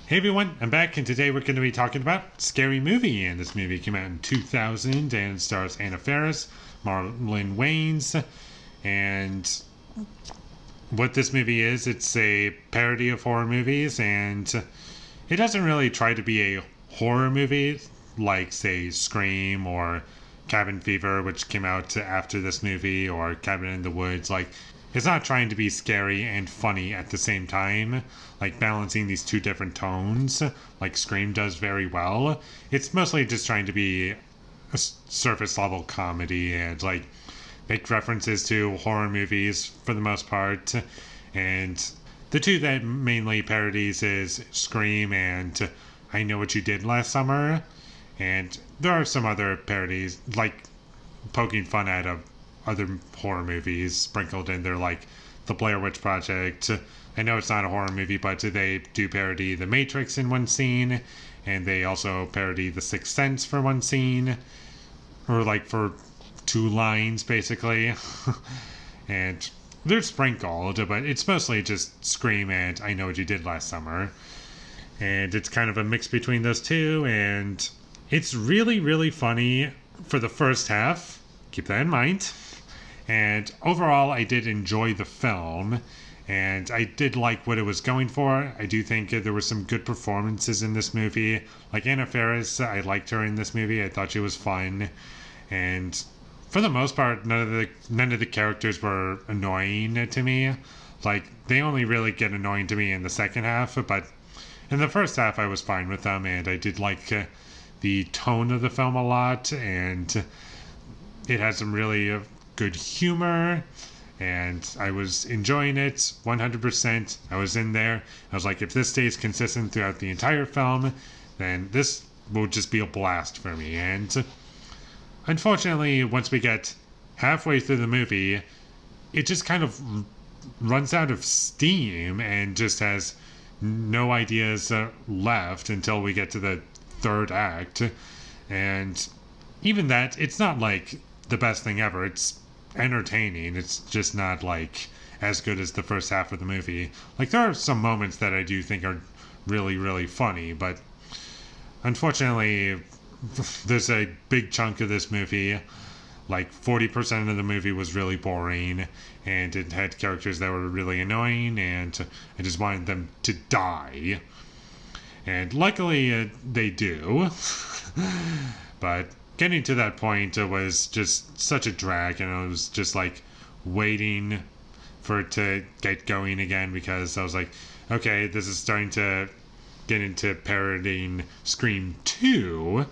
Hey everyone, I'm back, and today we're going to be talking about Scary Movie. And this movie came out in 2000 and stars Anna Faris, Marlon Wayans. And what this movie is, it's a parody of horror movies, and it doesn't really try to be a horror movie like, say, Scream or Cabin Fever, which came out after this movie, or Cabin in the Woods. Like, it's not trying to be scary and funny at the same time, like balancing these two different tones, like Scream does very well. It's mostly just trying to be a surface level comedy and like make references to horror movies for the most part. And the two that mainly parodies is Scream and I Know What You Did Last Summer. And there are some other parodies, like poking fun at other horror movies sprinkled in there, like The Blair Witch Project. I know it's not a horror movie, but they do parody The Matrix in one scene, and they also parody The Sixth Sense for one scene, or like for two lines, basically. And they're sprinkled, but it's mostly just Scream and I Know What You Did Last Summer. And it's kind of a mix between those two, and it's really, really funny for the first half. Keep that in mind. And overall, I did enjoy the film, and I did like what it was going for. I do think there were some good performances in this movie. Like Anna Faris, I liked her in this movie. I thought she was fun, and for the most part, none of the characters were annoying to me. Like, they only really get annoying to me in the second half, but in the first half, I was fine with them, and I did like the tone of the film a lot, and it had some really good humor, and I was enjoying it 100%. I was in there. I was like, if this stays consistent throughout the entire film, then this will just be a blast for me. And unfortunately, once we get halfway through the movie, it just kind of runs out of steam and just has no ideas left until we get to the third act. And even that, it's not like the best thing ever. It's entertaining. It's just not like as good as the first half of the movie. Like, there are some moments that I do think are really, really funny, but unfortunately, there's a big chunk of this movie, like 40% of the movie was really boring, and it had characters that were really annoying, and I just wanted them to die. And luckily, they do. But getting to that point was just such a drag, and I was just like waiting for it to get going again, because I was like, okay, this is starting to get into parodying Scream 2,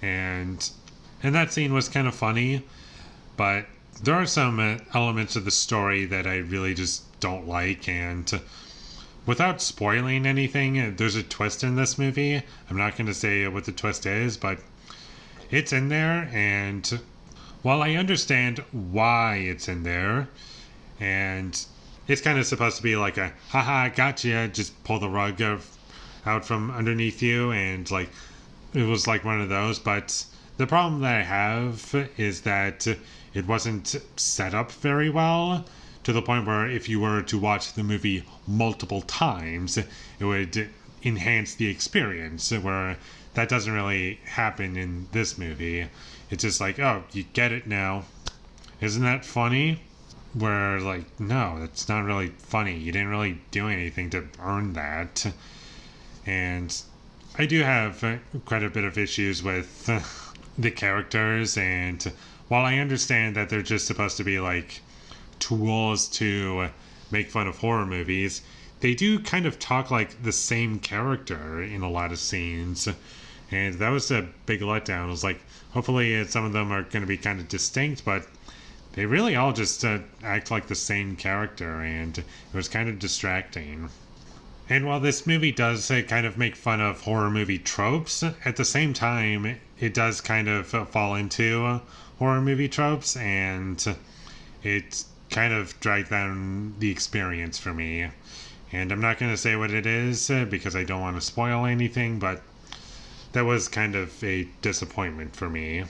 and that scene was kind of funny, but there are some elements of the story that I really just don't like. And without spoiling anything, there's a twist in this movie. I'm not going to say what the twist is, but it's in there, and while I understand why it's in there, and it's kind of supposed to be like a haha gotcha, just pull the rug out from underneath you, and like it was like one of those. But the problem that I have is that it wasn't set up very well, to the point where if you were to watch the movie multiple times, it would enhance the experience, where that doesn't really happen in this movie. It's just like, oh, you get it now. Isn't that funny? Where, like, no, that's not really funny. You didn't really do anything to earn that. And I do have quite a bit of issues with the characters, and while I understand that they're just supposed to be, like, tools to make fun of horror movies, they do kind of talk like the same character in a lot of scenes. And that was a big letdown. It was like, hopefully some of them are going to be kind of distinct, but they really all just act like the same character, and it was kind of distracting. And while this movie does kind of make fun of horror movie tropes, at the same time, it does kind of fall into horror movie tropes, and it kind of dragged down the experience for me. And I'm not going to say what it is because I don't want to spoil anything, but that was kind of a disappointment for me.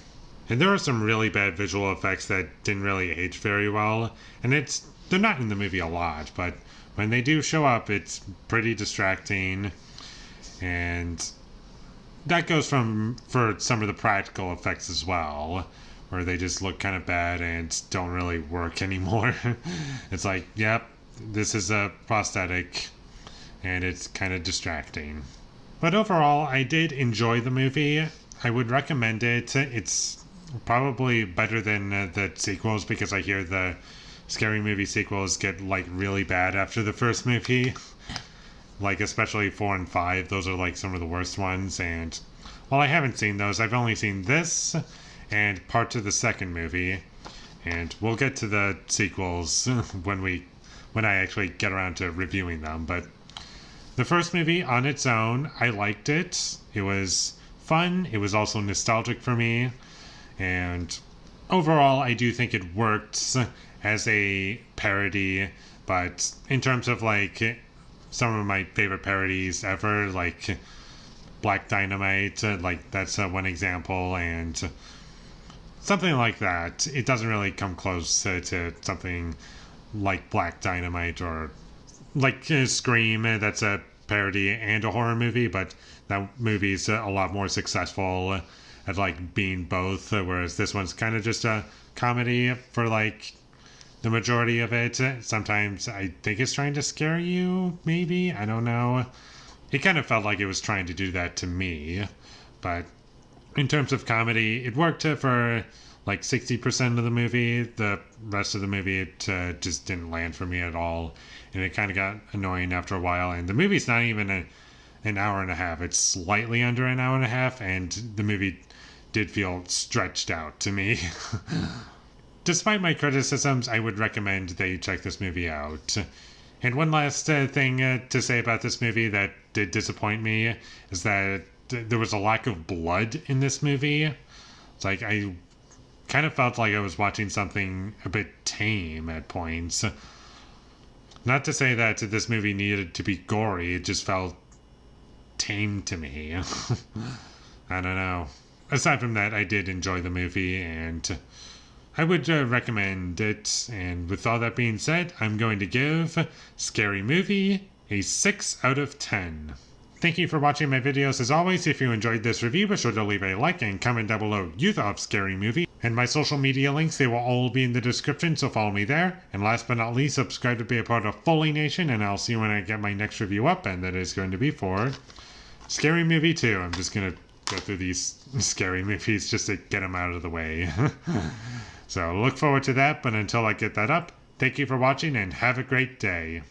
And there are some really bad visual effects that didn't really age very well, and they're not in the movie a lot, but when they do show up, it's pretty distracting. And that goes for some of the practical effects as well, where they just look kind of bad and don't really work anymore. It's like, yep, this is a prosthetic, and it's kind of distracting. But overall, I did enjoy the movie. I would recommend it. It's probably better than the sequels, because I hear the Scary Movie sequels get like really bad after the first movie. Like especially 4 and 5, those are like some of the worst ones. And while I haven't seen those, I've only seen this and parts of the second movie. And we'll get to the sequels when I actually get around to reviewing them. But the first movie on its own, I liked it. It was fun. It was also nostalgic for me. And overall, I do think it worked as a parody. But in terms of like some of my favorite parodies ever, like Black Dynamite, like that's one example, and something like that. It doesn't really come close to something like Black Dynamite, or like Scream, that's a parody and a horror movie, but that movie's a lot more successful at like being both, whereas this one's kind of just a comedy for like the majority of it. Sometimes I think it's trying to scare you, maybe. I don't know. It kind of felt like it was trying to do that to me. But in terms of comedy, it worked for like 60% of the movie. The rest of the movie, it just didn't land for me at all. And it kind of got annoying after a while. And the movie's not even an hour and a half. It's slightly under an hour and a half. And the movie did feel stretched out to me. Despite my criticisms, I would recommend that you check this movie out. And one last thing to say about this movie that did disappoint me is that there was a lack of blood in this movie. It's like I kind of felt like I was watching something a bit tame at points. Not to say that this movie needed to be gory, it just felt tame to me. I don't know. Aside from that, I did enjoy the movie, and I would recommend it. And with all that being said, I'm going to give Scary Movie a 6 out of 10. Thank you for watching my videos. As always, if you enjoyed this review, be sure to leave a like and comment down below you thought of Scary Movie. And my social media links, they will all be in the description, so follow me there. And last but not least, subscribe to be a part of Foley Nation, and I'll see you when I get my next review up, and that is going to be for Scary Movie 2. I'm just going to go through these scary movies just to get them out of the way. So look forward to that, but until I get that up, thank you for watching and have a great day.